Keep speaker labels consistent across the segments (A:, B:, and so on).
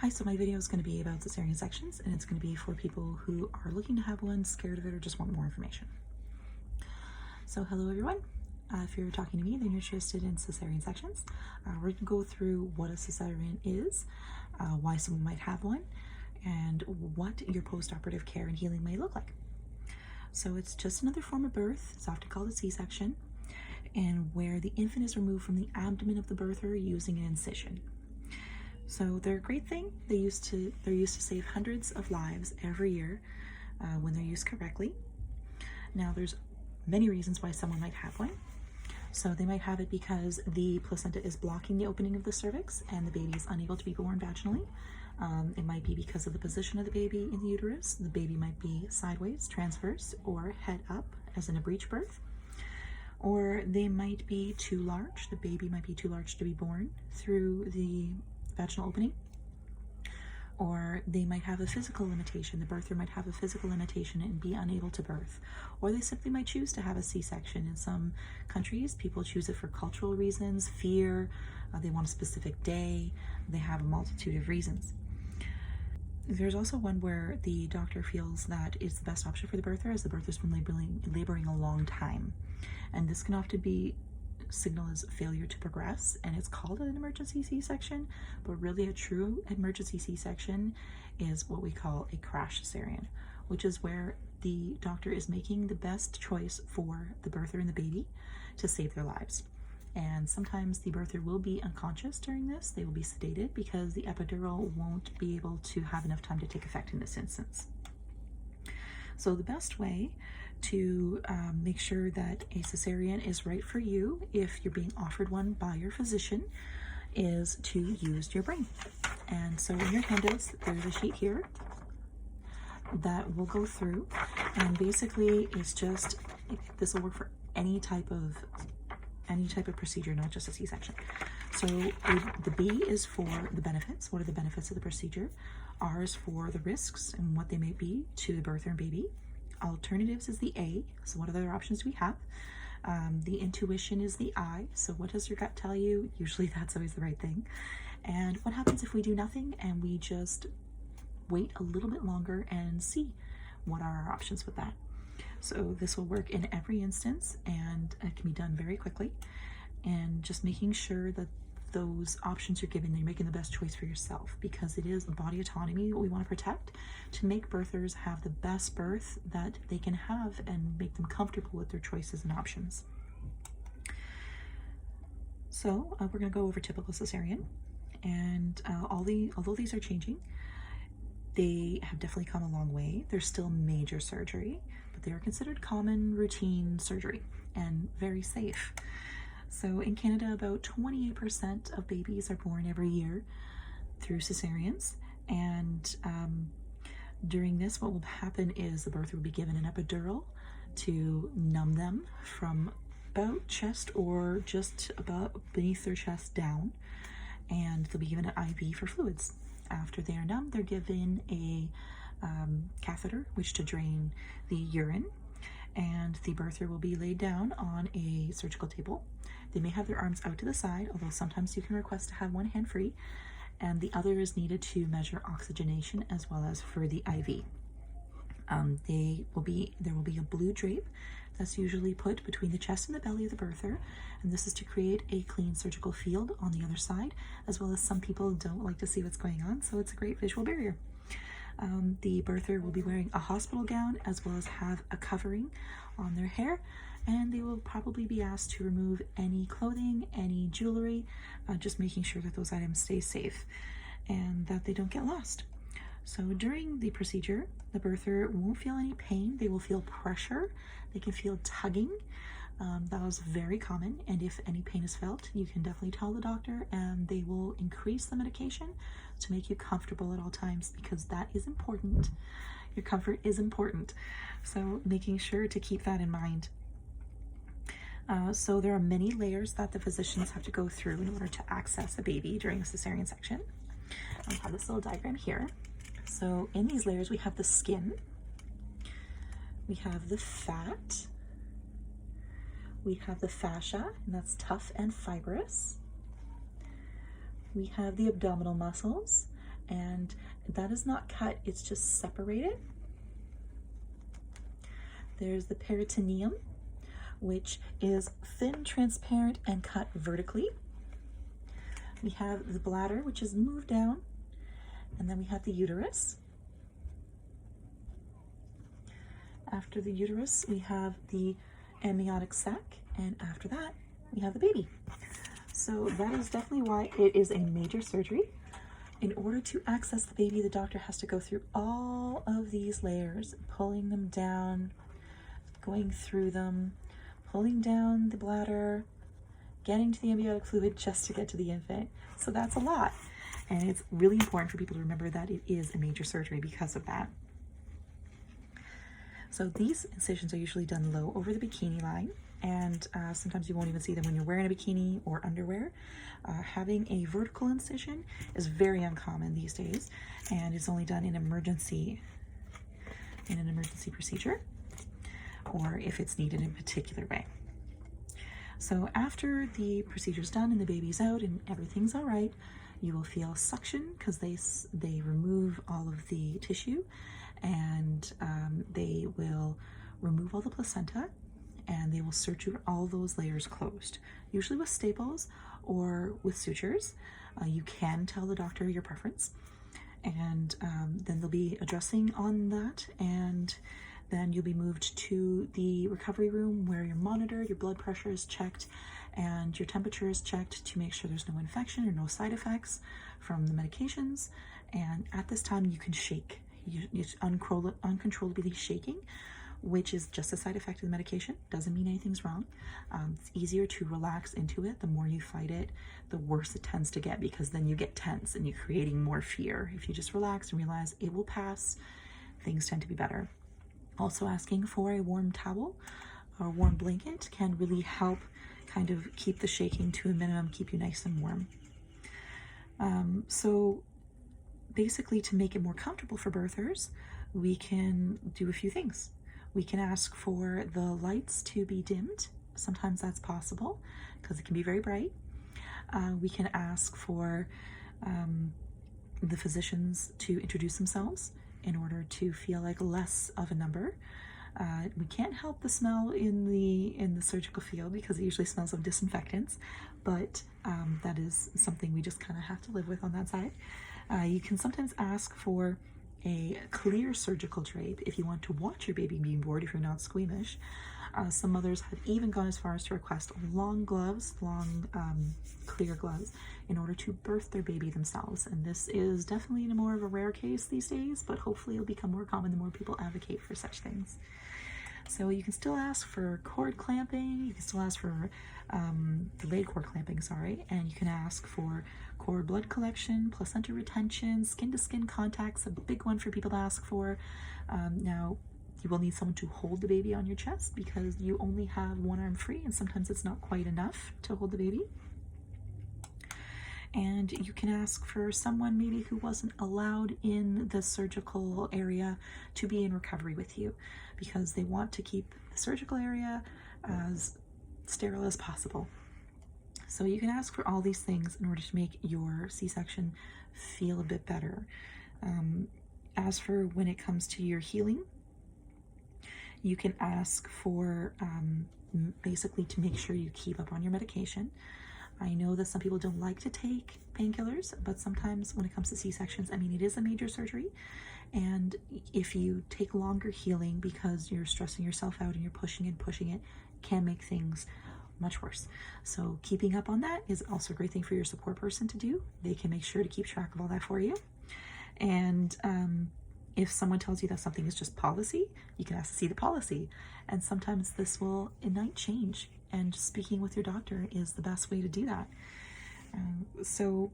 A: Hi, so my video is going to be about cesarean sections, and it's going to be for people who are looking to have one, scared of it, or just want more information. So hello everyone. If you're talking to me, then you're interested in cesarean sections. We're going to go through what a cesarean is, why someone might have one, and what your post-operative care and healing may look like. So it's just another form of birth. It's often called a C-section, and where the infant is removed from the abdomen of the birther using an incision. So they're a great thing. They're used to save hundreds of lives every year when they're used correctly. Now there's many reasons why someone might have one. So they might have it because the placenta is blocking the opening of the cervix and the baby is unable to be born vaginally. It might be because of the position of the baby in the uterus. The baby might be sideways, transverse, or head up, as in a breech birth. Or they might be too large. The baby might be too large to be born through the vaginal opening. Or they might have a physical limitation. The birther might have a physical limitation and be unable to birth. Or they simply might choose to have a C-section. In some countries, people choose it for cultural reasons, fear, they want a specific day, they have a multitude of reasons. There's also one where the doctor feels that it's the best option for the birther, as the birther's been laboring a long time. And this can often be signaled as failure to progress, and it's called an emergency C-section, but really a true emergency C-section is what we call a crash cesarean, which is where the doctor is making the best choice for the birther and the baby to save their lives. And sometimes the birther will be unconscious during this. They will be sedated because the epidural won't be able to have enough time to take effect in this instance. So the best way to make sure that a cesarean is right for you, if you're being offered one by your physician, is to use your brain. And so in your handouts, there's a sheet here that we'll go through, and basically it's just, this will work for any type of procedure, not just a C-section. So the B is for the benefits. What are the benefits of the procedure? R is for the risks and what they may be to the birther and baby. Alternatives is the A, so what other options do we have? The intuition is the I, so what does your gut tell you? Usually that's always the right thing. And what happens if we do nothing and we just wait a little bit longer and see what are our options with that? So this will work in every instance, and it can be done very quickly. And just making sure that those options you're given, you're making the best choice for yourself, because it is body autonomy what we want to protect, to make birthers have the best birth that they can have and make them comfortable with their choices and options. So we're going to go over typical cesarean, and although these are changing, they have definitely come a long way. They're still major surgery, but they are considered common routine surgery and very safe. So in Canada, about 28% of babies are born every year through cesareans. And during this, what will happen is the birther will be given an epidural to numb them from about chest or just about beneath their chest down. And they'll be given an IV for fluids. After they are numb, they're given a catheter, which to drain the urine. And the birther will be laid down on a surgical table. They may have their arms out to the side, although sometimes you can request to have one hand free, and the other is needed to measure oxygenation as well as for the IV. There will be a blue drape that's usually put between the chest and the belly of the birther, and this is to create a clean surgical field on the other side, as well as some people don't like to see what's going on, so it's a great visual barrier. The birther will be wearing a hospital gown as well as have a covering on their hair, and they will probably be asked to remove any clothing, any jewelry, just making sure that those items stay safe and that they don't get lost. So during the procedure, the birther won't feel any pain. They will feel pressure. They can feel tugging. That was very common, and if any pain is felt, you can definitely tell the doctor, and they will increase the medication to make you comfortable at all times, because that is important. Your comfort is important, so making sure to keep that in mind. So there are many layers that the physicians have to go through in order to access a baby during a cesarean section. I have this little diagram here. So in these layers, we have the skin, we have the fat, we have the fascia, and that's tough and fibrous. We have the abdominal muscles, and that is not cut, it's just separated. There's the peritoneum, which is thin, transparent, and cut vertically. We have the bladder, which is moved down, and then we have the uterus. After the uterus, we have the amniotic sac, and after that, we have the baby. So that is definitely why it is a major surgery. In order to access the baby, the doctor has to go through all of these layers, pulling them down, going through them, pulling down the bladder, getting to the amniotic fluid just to get to the infant. So that's a lot. And it's really important for people to remember that it is a major surgery because of that. So these incisions are usually done low over the bikini line, and sometimes you won't even see them when you're wearing a bikini or underwear. Having a vertical incision is very uncommon these days, and it's only done in an emergency procedure, or if it's needed in a particular way. So after the procedure's done and the baby's out and everything's all right, you will feel suction because they remove all of the tissue, and they will remove all the placenta, and they will suture all those layers closed, usually with staples or with sutures. You can tell the doctor your preference, and then they'll be a dressing on that, and then you'll be moved to the recovery room where you're monitored, your blood pressure is checked, and your temperature is checked to make sure there's no infection or no side effects from the medications. And at this time, you can shake. It's uncontrollably shaking, which is just a side effect of the medication. Doesn't mean anything's wrong. It's easier to relax into it. The more you fight it, the worse it tends to get, because then you get tense and you're creating more fear. If you just relax and realize it will pass, things tend to be better. Also, asking for a warm towel or warm blanket can really help kind of keep the shaking to a minimum, keep you nice and warm. So basically, to make it more comfortable for birthers, we can do a few things. We can ask for the lights to be dimmed. Sometimes that's possible because it can be very bright. We can ask for the physicians to introduce themselves in order to feel like less of a number. We can't help the smell in the surgical field because it usually smells of disinfectants, but that is something we just kind of have to live with on that side. You can sometimes ask for a clear surgical drape if you want to watch your baby being born, if you're not squeamish. Some mothers have even gone as far as to request long gloves, clear gloves, in order to birth their baby themselves. And this is definitely more of a rare case these days, but hopefully it'll become more common the more people advocate for such things. So you can still ask for cord clamping, you can still ask for delayed cord clamping, and you can ask for cord blood collection, placenta retention, skin-to-skin contacts, a big one for people to ask for. Now, you will need someone to hold the baby on your chest because you only have one arm free, and sometimes it's not quite enough to hold the baby. And you can ask for someone maybe who wasn't allowed in the surgical area to be in recovery with you, because they want to keep the surgical area as sterile as possible. So you can ask for all these things in order to make your C-section feel a bit better. As for when it comes to your healing, you can ask for basically to make sure you keep up on your medication. I know that some people don't like to take painkillers, but sometimes when it comes to C-sections, I mean, it is a major surgery. And if you take longer healing because you're stressing yourself out and you're pushing it, can make things much worse. So keeping up on that is also a great thing for your support person to do. They can make sure to keep track of all that for you. And if someone tells you that something is just policy, you can ask to see the policy. And sometimes this will ignite change, and speaking with your doctor is the best way to do that. So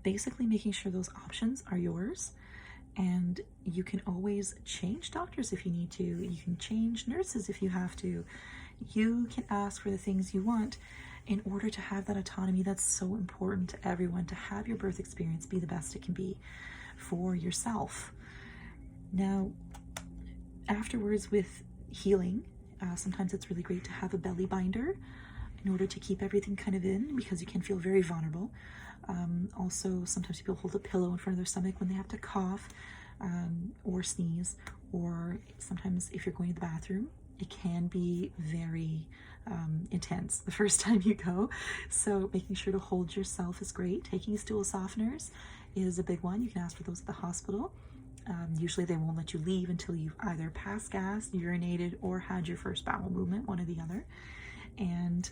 A: basically making sure those options are yours, and you can always change doctors if you need to. You can change nurses if you have to. You can ask for the things you want in order to have that autonomy that's so important to everyone, to have your birth experience be the best it can be for yourself. Now, afterwards with healing, sometimes it's really great to have a belly binder in order to keep everything kind of in, because you can feel very vulnerable. Also, sometimes people hold a pillow in front of their stomach when they have to cough or sneeze, or sometimes if you're going to the bathroom, it can be very intense the first time you go. So making sure to hold yourself is great. Taking stool softeners is a big one. You can ask for those at the hospital. Usually they won't let you leave until you've either passed gas, urinated, or had your first bowel movement, one or the other. And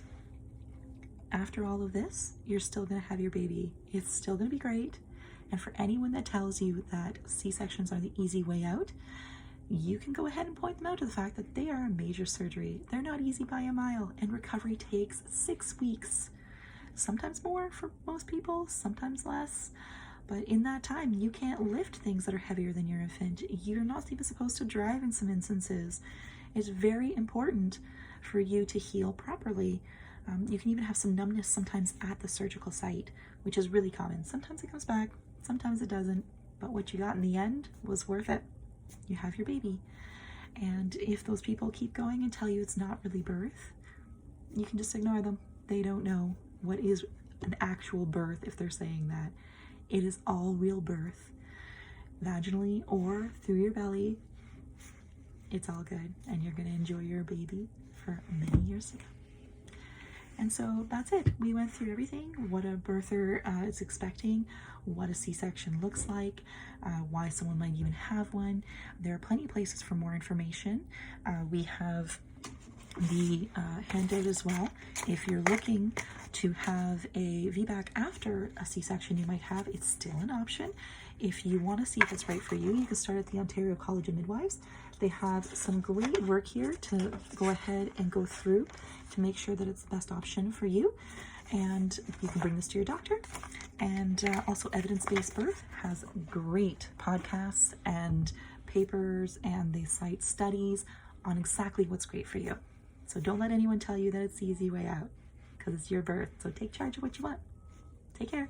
A: after all of this, you're still going to have your baby. It's still going to be great. And for anyone that tells you that C-sections are the easy way out, you can go ahead and point them out to the fact that they are a major surgery. They're not easy by a mile, and recovery takes 6 weeks. Sometimes more for most people, sometimes less. But in that time, you can't lift things that are heavier than your infant. You're not even supposed to drive in some instances. It's very important for you to heal properly. You can even have some numbness sometimes at the surgical site, which is really common. Sometimes it comes back, sometimes it doesn't, but what you got in the end was worth it. You have your baby. And if those people keep going and tell you it's not really birth, you can just ignore them. They don't know what is an actual birth if they're saying that. It is all real birth, vaginally or through your belly. It's all good, and you're going to enjoy your baby for many years to come. And so that's it. We went through everything, what a birther is expecting, what a C-section looks like, why someone might even have one. There are plenty of places for more information. We have the handout as well. If you're looking to have a VBAC after a C-section, you might have, it's still an option. If you want to see if it's right for you, you can start at the Ontario College of Midwives. They have some great work here to go ahead and go through to make sure that it's the best option for you. And you can bring this to your doctor. And also Evidence-Based Birth has great podcasts and papers, and they cite studies on exactly what's great for you. So don't let anyone tell you that it's the easy way out, because it's your birth. So take charge of what you want. Take care.